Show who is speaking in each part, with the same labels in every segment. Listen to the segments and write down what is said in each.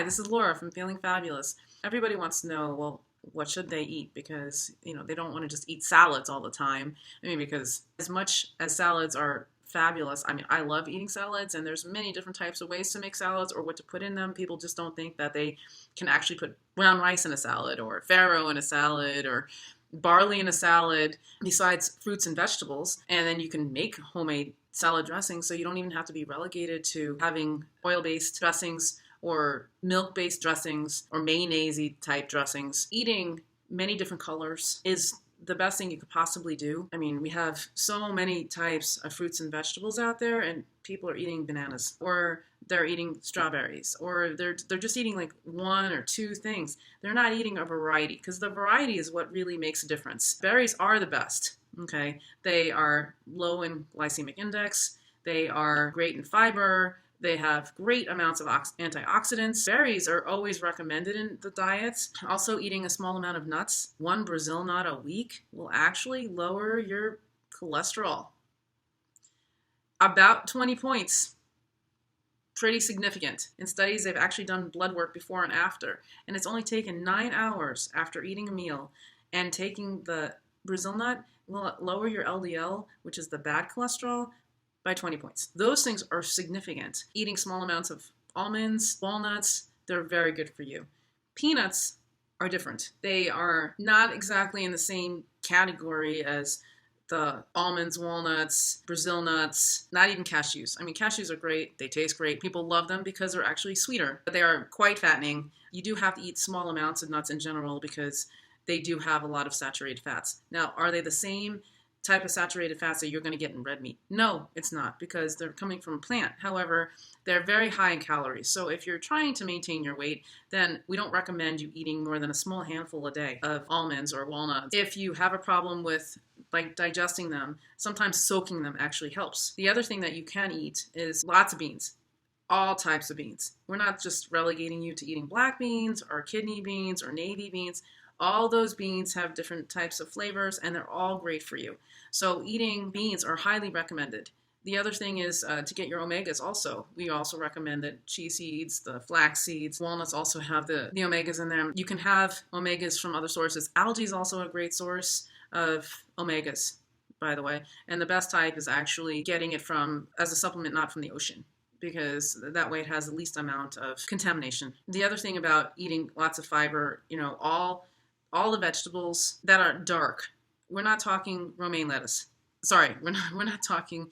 Speaker 1: this is Laura from Feeling Fabulous. Everybody wants to know, well, what should they eat? Because, they don't want to just eat salads all the time. Because as much as salads are fabulous, I love eating salads, and there's many different types of ways to make salads or what to put in them. People just don't think that they can actually put brown rice in a salad or farro in a salad or barley in a salad besides fruits and vegetables. And then you can make homemade salad dressing, so you don't even have to be relegated to having oil-based dressings or milk-based dressings or mayonnaise type dressings. Eating many different colors is the best thing you could possibly do. We have so many types of fruits and vegetables out there, and people are eating bananas, or they're eating strawberries, or they're just eating like one or two things. They're not eating a variety, because the variety is what really makes a difference. Berries are the best. Okay, they are low in glycemic index. They are great in fiber. They have great amounts of antioxidants. Berries are always recommended in the diets. Also, eating a small amount of nuts, 1 Brazil nut a week, will actually lower your cholesterol. About 20 points. Pretty significant. In studies, they've actually done blood work before and after. And it's only taken 9 hours after eating a meal and taking the Brazil nut will lower your LDL, which is the bad cholesterol, by 20 points. Those things are significant. Eating small amounts of almonds, walnuts, they're very good for you. Peanuts are different. They are not exactly in the same category as the almonds, walnuts, Brazil nuts, not even cashews. Cashews are great. They taste great. People love them because they're actually sweeter, but they are quite fattening. You do have to eat small amounts of nuts in general because they do have a lot of saturated fats. Now, are they the same type of saturated fats that you're going to get in red meat? No, it's not, because they're coming from a plant. However, they're very high in calories. So if you're trying to maintain your weight, then we don't recommend you eating more than a small handful a day of almonds or walnuts. If you have a problem with digesting them, sometimes soaking them actually helps. The other thing that you can eat is lots of beans. All types of beans. We're not just relegating you to eating black beans or kidney beans or navy beans. All those beans have different types of flavors, and they're all great for you. So eating beans are highly recommended. The other thing is to get your omegas also. We also recommend that chia seeds, the flax seeds, walnuts also have the omegas in them. You can have omegas from other sources. Algae is also a great source of omegas, by the way. And the best type is actually getting it as a supplement, not from the ocean, because that way it has the least amount of contamination. The other thing about eating lots of fiber, all the vegetables that are dark. We're not talking romaine lettuce. Sorry, we're not talking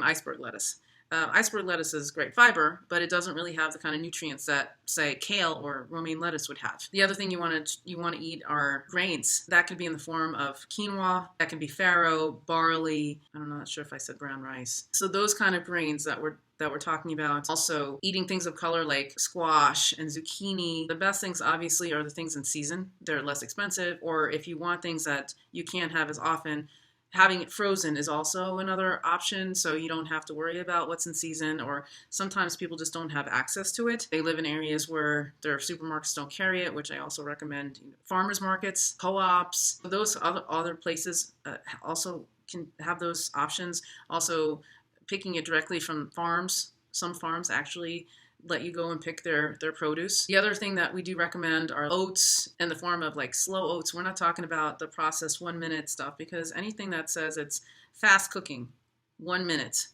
Speaker 1: iceberg lettuce. Iceberg lettuce is great fiber, but it doesn't really have the kind of nutrients that, say, kale or romaine lettuce would have. The other thing you want to eat are grains. That could be in the form of quinoa. That can be farro, barley. I'm not sure if I said brown rice. So those kind of grains that we're talking about. Also, eating things of color like squash and zucchini. The best things, obviously, are the things in season. They're less expensive. Or if you want things that you can't have as often, having it frozen is also another option, so you don't have to worry about what's in season, or sometimes people just don't have access to it. They live in areas where their supermarkets don't carry it, which I also recommend. Farmers markets, co-ops, those other places also can have those options. Also, picking it directly from farms. Some farms actually let you go and pick their produce. The other thing that we do recommend are oats in the form of slow oats. We're not talking about the processed 1 minute stuff, because anything that says it's fast cooking, 1 minute,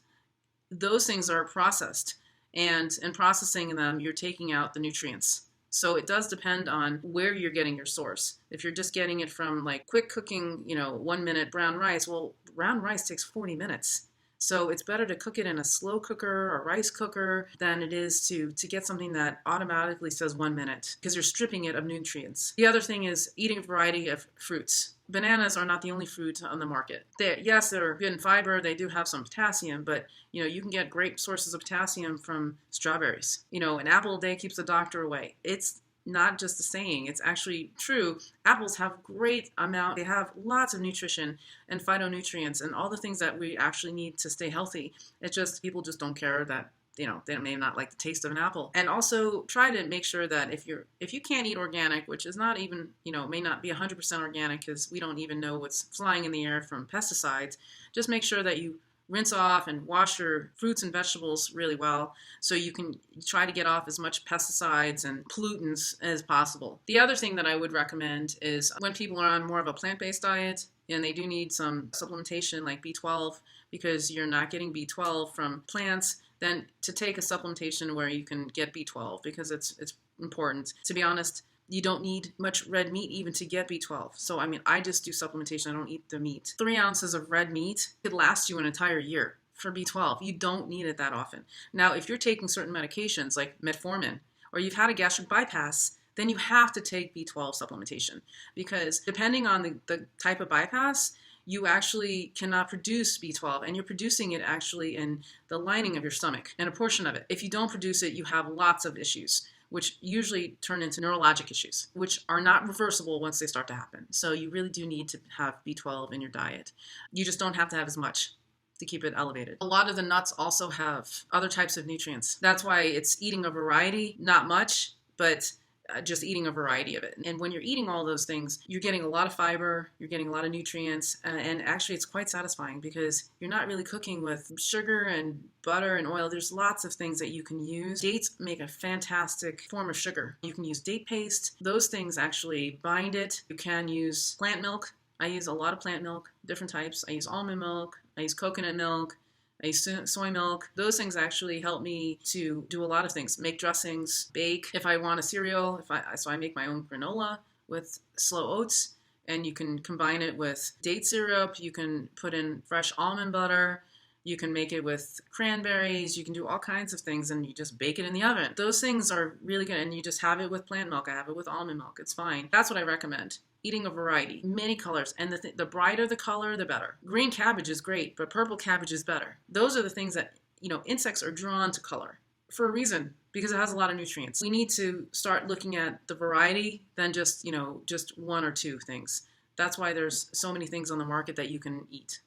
Speaker 1: those things are processed. And in processing them, you're taking out the nutrients. So it does depend on where you're getting your source. If you're just getting it from quick cooking, 1 minute brown rice, well, brown rice takes 40 minutes. So it's better to cook it in a slow cooker or rice cooker than it is to get something that automatically says 1 minute, because you're stripping it of nutrients. The other thing is eating a variety of fruits. Bananas are not the only fruit on the market. They're good in fiber. They do have some potassium, but you can get great sources of potassium from strawberries. An apple a day keeps the doctor away. It's not just a saying, it's actually true. Apples have great amount. They have lots of nutrition and phytonutrients and all the things that we actually need to stay healthy. It's just people just don't care that they may not like the taste of an apple. And also try to make sure that if you can't eat organic, which is not even, may not be 100% organic, because we don't even know what's flying in the air from pesticides, just make sure that you rinse off and wash your fruits and vegetables really well so you can try to get off as much pesticides and pollutants as possible. The other thing that I would recommend is when people are on more of a plant-based diet and they do need some supplementation like B12 because you're not getting B12 from plants, then to take a supplementation where you can get B12 because it's important. To be honest, you don't need much red meat even to get B12. So, I mean, I just do supplementation. I don't eat the meat. 3 ounces of red meat could last you an entire year for B12. You don't need it that often. Now, if you're taking certain medications like metformin or you've had a gastric bypass, then you have to take B12 supplementation because depending on the type of bypass, you actually cannot produce B12 and you're producing it actually in the lining of your stomach and a portion of it. If you don't produce it, you have lots of issues, which usually turn into neurologic issues, which are not reversible once they start to happen. So you really do need to have B12 in your diet. You just don't have to have as much to keep it elevated. A lot of the nuts also have other types of nutrients. That's why it's eating a variety, not much, but just eating a variety of it. And when you're eating all those things, you're getting a lot of fiber, you're getting a lot of nutrients, and actually it's quite satisfying because you're not really cooking with sugar and butter and oil. There's lots of things that you can use. Dates make a fantastic form of sugar. You can use date paste. Those things actually bind it. You can use plant milk. I use a lot of plant milk, different types. I use almond milk. I use coconut milk. I use soy milk. Those things actually help me to do a lot of things. Make dressings, bake. If I want a cereal, so I make my own granola with slow oats, and you can combine it with date syrup. You can put in fresh almond butter. You can make it with cranberries. You can do all kinds of things, and you just bake it in the oven. Those things are really good, and you just have it with plant milk. I have it with almond milk. It's fine. That's what I recommend. Eating a variety, many colors, and the brighter the color, the better. Green cabbage is great, but purple cabbage is better. Those are the things that, insects are drawn to color for a reason, because it has a lot of nutrients. We need to start looking at the variety than just 1 or 2 things. That's why there's so many things on the market that you can eat.